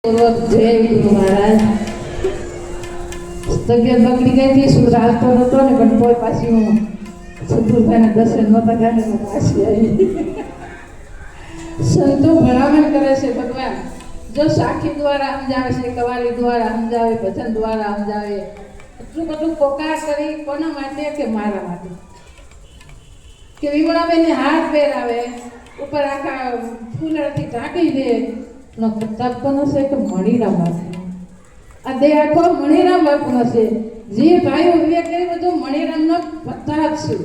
જય ગુરુ મહારાજ. તબિયત બગડી ગઈ હતી, સુર હાલતો નહોતો ને, પણ કોઈ પાછી હું સદગુરુભાઈના દર્શન નહોતા થાય ને પાછી આવી. સંતો ભલામણ કરે છે ભગવાન, જો સાખી દ્વારા સમજાવે છે, કવાલી દ્વારા સમજાવે, ભજન દ્વારા સમજાવે, એટલું બધું પોકાર કરી કોના માટે કે મારા માટે, કે વિમળાબેનને હાથ પહેરાવે, ઉપર આખા ફૂલરથી ઢાંકી દે. પ્રતાપ કોનો છે કે મણીરામ બાપુ. આ દેહ આખો મણીરામ બાપુનો છે. જે ભાઈઓ વિવેક એ બધું મણીરામનો પ્રતાપ છે.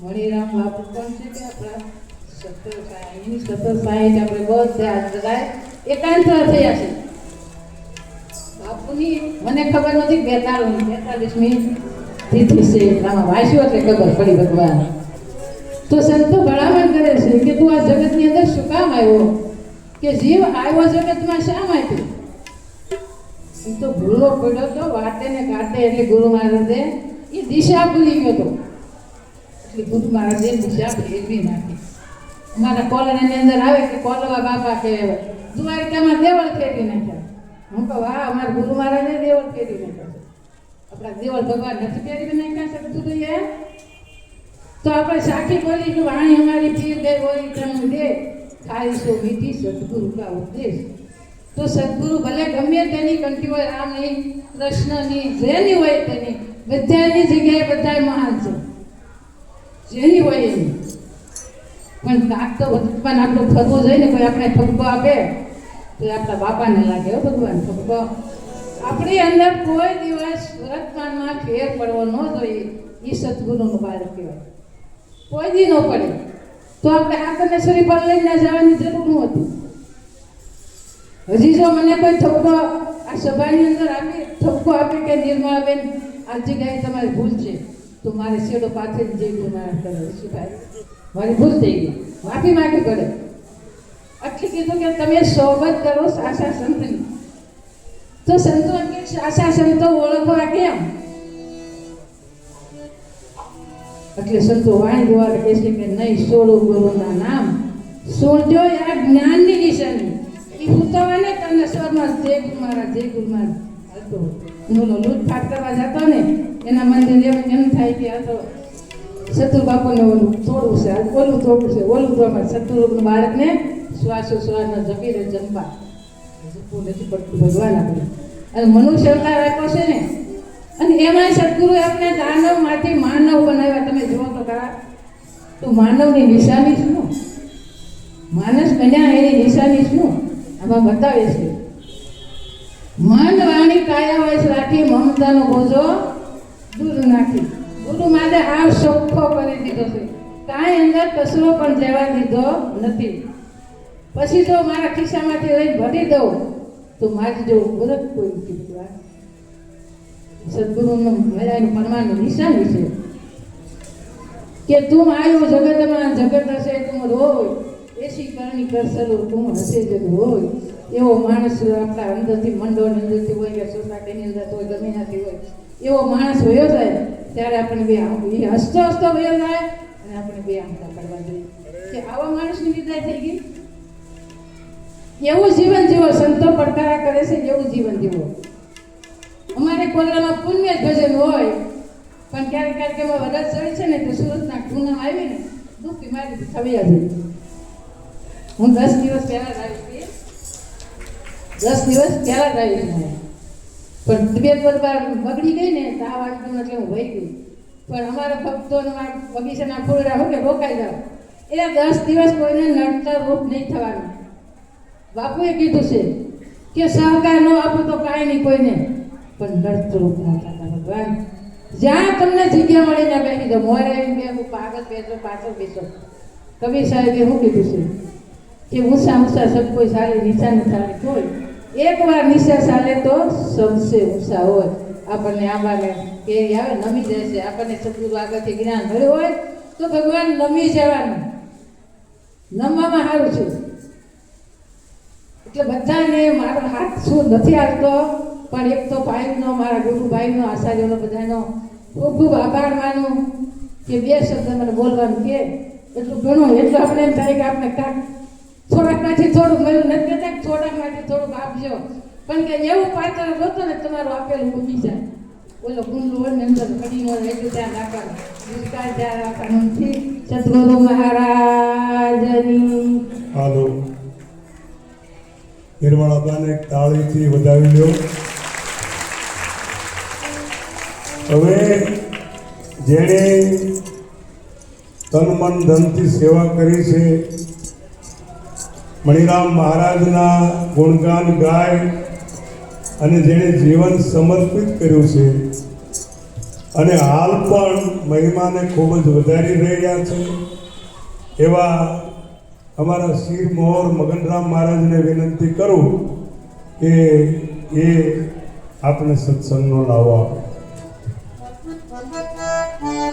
મણીરામ બાપુ કોણ છે કે આપણા સત્તર સાહીઠ આપણે બધા એકાંત થયા છે. બાપુની મને ખબર નથી 42મી તિથિ છે, આમાં વાંચ્યું એટલે ખબર પડી ભગવાન. તો સંતો ભલામણ કરે છે કે તું આ જગતની અંદર શું કામ આવ્યો, કે જીવ આવ્યો જગતમાં શા માટે? એ તો ભૂલો પડ્યો તો વાટે ને કાટે, એટલે ગુરુ મહારાજે એ દિશા ભૂલી ગયો તો, એટલે ગુરુ મહારાજે દિશા ફેરવી નાખી. અમારા કોલરાની અંદર આવે કે કોલવા બાપા કે દ્વારકામાં દેવળ ફેરવી નાખ્યા. હું કહું વાહ, અમારા ગુરુ મહારાજે દેવળ ફેરવી નાખ્યા. આપણા દેવળ ભગવાન નથી ફેરવી નાખ્યા શકતું તો એ તો આપણે સાખી બોલી કે વાણી અમારી પીર ગઈ હોય તનું દે ખાઈશો મીઠી સદગુરુ કા ઉપદેશ. તો સદગુરુ ભલે ગમે તેની કંઠી હોય, રામની કૃષ્ણની જેની હોય તેની, બધાની જગ્યાએ બધા મહાન છે, જેની હોય એની. પણ કાક તો ભગવાન આપણું થવું જોઈએ ને. કોઈ આપણે ઠપકો આપે તો આપણા બાપાને લાગે હો ભગવાન ઠપકો. આપણી અંદર કોઈ દિવસ વર્તમાનમાં ફેર પડવો ન જોઈએ. એ સદગુરુનું બાળક કહેવાય. કોઈ દી ન પડે તો આપણે આપણને શરીર પર લઈને જવાની જરૂર નહોતી. હજી જો મને કોઈ ઠપકો આ સભાની અંદર આપી ઠપકો આપે કે નિર્મળાબેન આ જગ્યાએ તમારી ભૂલ છે, તો મારે શેડો પાછળ જે ગુનાહ કરે છે ભાઈ, મારી ભૂલ થઈ ગઈ, માફી માંગવી પડે. આટલી કીધું કે તમે સોબત કરો સાસા સંતની. તો સંતો કે સાસા સંતો ઓળખવા કેમ? એટલે સંતો વાણી દ્વારા કહે છે કે નહીં છોડો ગુરુના નામ, છોડજો આ જ્ઞાનની નિશાની. એ ઉતાવળે તને સ્વરમાં જય ગુરુ મહારાજ જય ગુરુ મહારાજ હતો. બોલો લૂંટફાટ કરવા જતો ને એના મંદિર એમ થાય કે આ તો શત્રુ બાપુને ઓલું તોડવું છે, ઓલું તોડવું છે, ઓલું તોડવા. શત્રુનું બાળકને શ્વાસોશ્વાસનો જપી દે જંપા જપવું નથી પડતું ભગવાન આપણે. અને મનુષ્ય અવતાર આપ્યો છે ને, અને એમાં સદગુરુ આપણે દાનવમાંથી માનવ બનાવ્યા. તમે જુઓ તો ખરા, તો માનવની નિશાની શું? માણસ બન્યા એની નિશાની શું આમાં બતાવે છે. મન વાણી કાયા વશ રાખી, મમતાનો બોજો દૂર નાખી. ગુરુ માટે હાવ ચોખ્ખો કરી દીધો છે, કાંઈ અંદર કચરો પણ જવા દીધો નથી. પછી જો મારા ખિસ્સામાંથી લઈને ભરી દઉં તો મારી જેવું ગોરખ કોઈ નથી. સદગુરુનું મેળાનું પરમાનું નિશાની છે કે તું આવ્યો જગતમાં, જગત હશે તું રોય, એસી કરણી કરસલો તું હશે જગ હોય. એવો માણસ આપણા અંદરથી મંડળની અંદરથી હોય કે સોસાયટીની અંદર હોય, ગમે ત્યાંથી હોય, એવો માણસ વયો જાય ત્યારે આપણે બે એ હસતો હસતો વયો જાય અને આપણે બે આંખા કરવા જોઈએ કે આવા માણસની વિદાય થઈ ગઈ. એવું જીવન જીવો. સંતો પડકારા કરે છે એવું જીવન જીવો. અમારે કોલામાં પુણ્ય ભજન હોય, પણ ક્યારેક ક્યારેક એમાં વરસ ચડે છે ને તો સુરતના ગુના આવી ને દુઃખી મારી થવી હતી. હું 10 દિવસ પહેલા જ આવી હતી, 10 દિવસ પહેલા જ આવી હતી. પણ તબિયત બગડી ગઈ ને, તાવ આવી ગયો એટલે હું વહી ગઈ. પણ અમારા ભક્તોને બગીચાના ફૂલડા હોય કે રોકાઈ જાવ, એ 10 દિવસ કોઈને નડતર રૂપ નહીં થવાનું. બાપુએ કીધું છે કે સહકાર ન આપો તો કાંઈ નહીં કોઈને, પણ નડતરૂપ ન થતા ભગવાન. જ્યાં તમને જગ્યા મળીને બેસી દો, મોરે એમ કે આગળ બેસો પાછળ બેસો. કબીર સાહેબે શું કીધું છે કે ઊંચા ઊંચા સબ કોઈ સારી નિશા ન સારી કોઈ, એકવાર નિશા ચાલે તો સબસે ઊંચા હોય. આપણને આંબાને કેરી આવે નમી જાય છે, આપણને સદગુરુ આગળથી જ્ઞાન મળ્યું હોય તો ભગવાન નમી જવાનું, નમવામાં સારું છે. એટલે બધાને મારો હાથ શું નથી આવતો, પણ એક તો ભાઈનો, મારા ગુરુભાઈનો, આચાર્યનો બધાનો ખૂબ ખૂબ આભાર માનું કે 2 શબ્દ મને બોલવાનું કે એટલું ઘણું. એટલું આપણે એમ થાય કે આપણે કાંક થોડાકમાંથી થોડુંક મળ્યું નથી કહેતા કે થોડાકમાંથી થોડુંક આપજો પણ કે એવું પાત્ર ગોતો ને તમારું આપેલું મૂકી જાય બોલો ગુંડલું હોય ને અંદર કડીનો એટલું ધ્યાન રાખવાનું વિસ્તાર ધ્યાન રાખવાનું સદગુરુ મહારાજની હાલો નિર્મળાબાને તાળીથી વધાવી લ્યો. હવે જેણે તન મન ધનથી સેવા કરી છે, મણિરામ મહારાજના ગુણગાન ગાય અને જેણે જીવન સમર્પિત કર્યું છે અને હાલ પણ મહિમાને ખૂબ જ વધારી રહ્યા છે એવા અમારા શિર મોહર મગનરામ મહારાજને વિનંતી કરું કે એ આપણે સત્સંગનો લાવો આપે.